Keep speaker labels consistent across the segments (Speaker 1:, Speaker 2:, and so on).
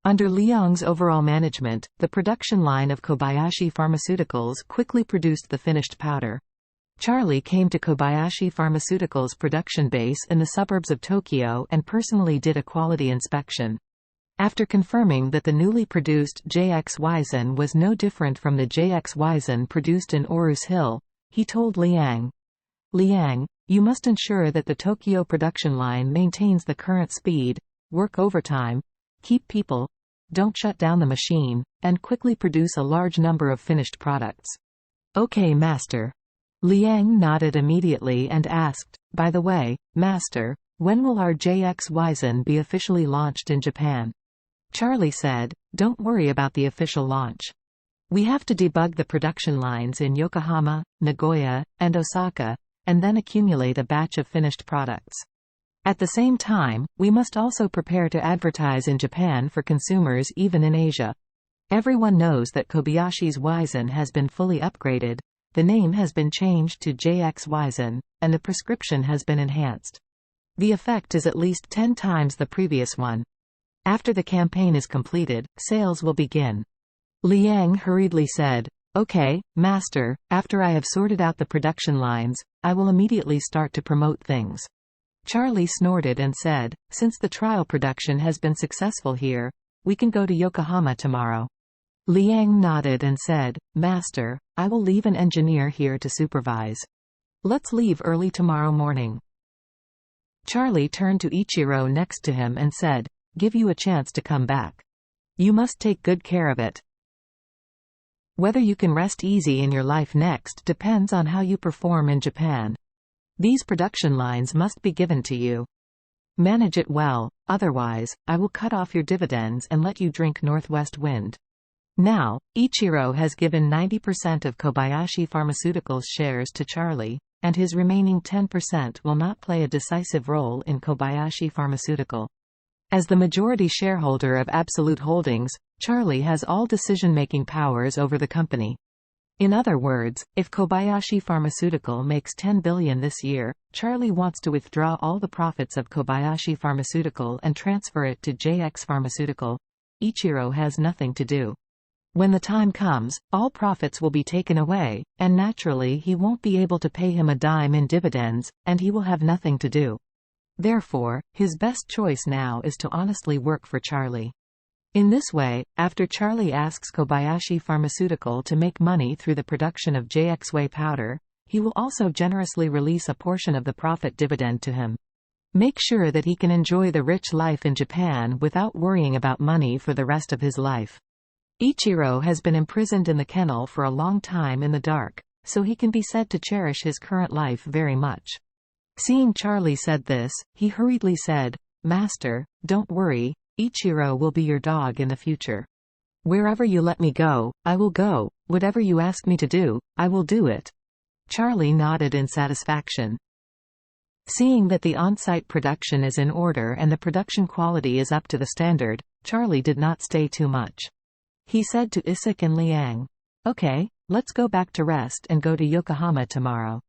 Speaker 1: Under Liang's overall management, the production line of Kobayashi Pharmaceuticals quickly produced the finished powder. Charlie came to Kobayashi Pharmaceuticals' production base in the suburbs of Tokyo and personally did a quality inspection. After confirming that the newly produced JX-Wizen was no different from the JX-Wizen produced in Orus Hill, he told Liang, "Liang, you must ensure that the Tokyo production line maintains the current speed, work overtime, keep people, don't shut down the machine, and quickly produce a large number of finished products." "Okay, master." Liang nodded immediately and asked, "By the way, master, when will our JX-Wizen be officially launched in Japan?" Charlie said, "Don't worry about the official launch. We have to debug the production lines in Yokohama, Nagoya, and Osaka, and then accumulate a batch of finished products. At the same time, we must also prepare to advertise in Japan for consumers even in Asia. Everyone knows that Kobayashi's Wizen has been fully upgraded, the name has been changed to JX-Wizen, and the prescription has been enhanced. The effect is at least 10 times the previous one. After the campaign is completed, sales will begin." Liang hurriedly said, "Okay, master, after I have sorted out the production lines, I will immediately start to promote things." Charlie snorted and said, "Since the trial production has been successful here, we can go to Yokohama tomorrow." Liang nodded and said, "Master, I will leave an engineer here to supervise. Let's leave early tomorrow morning." Charlie turned to Ichiro next to him and said, "Give you a chance to come back. You must take good care of it. Whether you can rest easy in your life next depends on how you perform in Japan. These production lines must be given to you. Manage it well, otherwise, I will cut off your dividends and let you drink Northwest Wind." Now, Ichiro has given 90% of Kobayashi Pharmaceuticals shares to Charlie, and his remaining 10% will not play a decisive role in Kobayashi Pharmaceutical. As the majority shareholder of Absolute Holdings, Charlie has all decision-making powers over the company. In other words, if Kobayashi Pharmaceutical makes $10 billion this year, Charlie wants to withdraw all the profits of Kobayashi Pharmaceutical and transfer it to JX Pharmaceutical. Ichiro has nothing to do. When the time comes, all profits will be taken away, and naturally he won't be able to pay him a dime in dividends, and he will have nothing to do. Therefore, his best choice now is to honestly work for Charlie. In this way, after Charlie asks Kobayashi Pharmaceutical to make money through the production of JX-Way powder, he will also generously release a portion of the profit dividend to him. Make sure that he can enjoy the rich life in Japan without worrying about money for the rest of his life. Ichiro has been imprisoned in the kennel for a long time in the dark, so he can be said to cherish his current life very much. Seeing Charlie said this, he hurriedly said, "Master, don't worry, Ichiro will be your dog in the future. Wherever you let me go, I will go, whatever you ask me to do, I will do it." Charlie nodded in satisfaction. Seeing that the on-site production is in order and the production quality is up to the standard, Charlie did not stay too much. He said to Isik and Liang, "Okay, let's go back to rest and go to Yokohama tomorrow."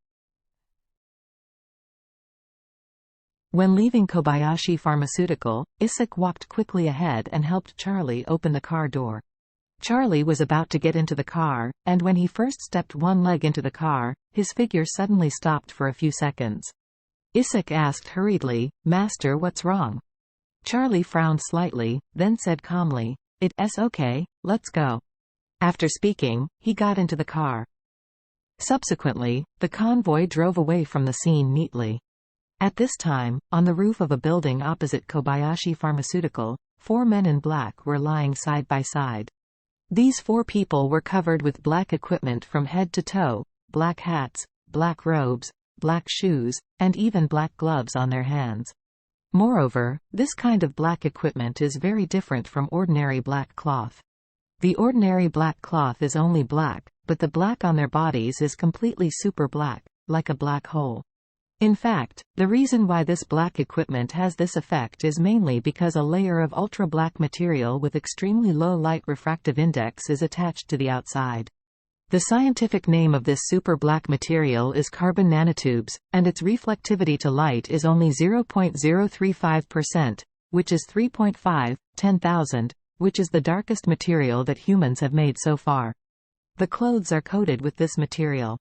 Speaker 1: When leaving Kobayashi Pharmaceutical, Isik walked quickly ahead and helped Charlie open the car door. Charlie was about to get into the car, and when he first stepped one leg into the car, his figure suddenly stopped for a few seconds. Isik asked hurriedly, "Master, what's wrong?" Charlie frowned slightly, then said calmly, "It's okay, let's go." After speaking, he got into the car. Subsequently, the convoy drove away from the scene neatly. At this time, on the roof of a building opposite Kobayashi Pharmaceutical, 4 men in black were lying side by side. These 4 people were covered with black equipment from head to toe, black hats, black robes, black shoes, and even black gloves on their hands. Moreover, this kind of black equipment is very different from ordinary black cloth. The ordinary black cloth is only black, but the black on their bodies is completely super black, like a black hole. In fact, the reason why this black equipment has this effect is mainly because a layer of ultra-black material with extremely low light refractive index is attached to the outside. The scientific name of this super black material is carbon nanotubes, and its reflectivity to light is only 0.035%, which is 3.5, 10,000, which is the darkest material that humans have made so far. The clothes are coated with this material.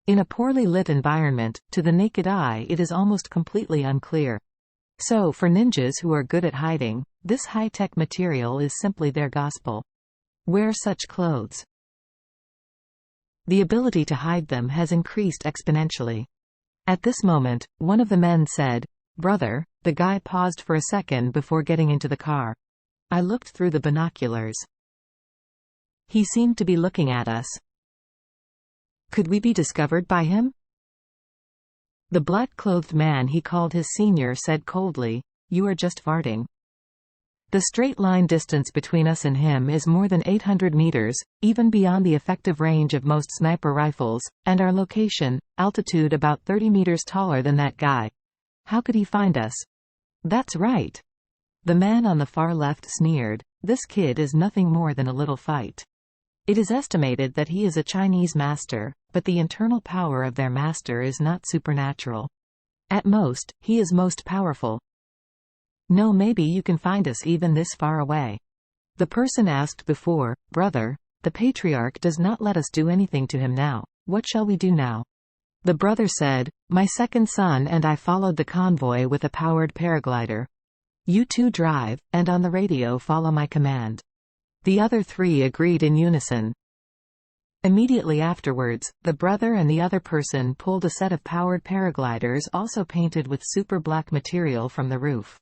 Speaker 1: In a poorly lit environment, to the naked eye it is almost completely unclear. So for ninjas who are good at hiding, this high-tech material is simply their gospel. Wear such clothes. The ability to hide them has increased exponentially. At this moment, one of the men said, "Brother," the guy paused for a second before getting into the car. I looked through the binoculars. He seemed to be looking at us. Could we be discovered by him? The black-clothed man he called his senior said coldly, "You are just farting." The straight-line distance between us and him is more than 800 meters, even beyond the effective range of most sniper rifles, and our location, altitude about 30 meters taller than that guy. How could he find us? That's right. The man on the far left sneered, "This kid is nothing more than a little fight." It is estimated that he is a Chinese master, but the internal power of their master is not supernatural. At most, he is most powerful. No, maybe you can find us even this far away. The person asked before, "Brother, the patriarch does not let us do anything to him now. What shall we do now?" The brother said, "My second son and I followed the convoy with a powered paraglider. You two drive, and on the radio follow my command." The other three agreed in unison. Immediately afterwards, the brother and the other person pulled a set of powered paragliders also painted with super black material from the roof.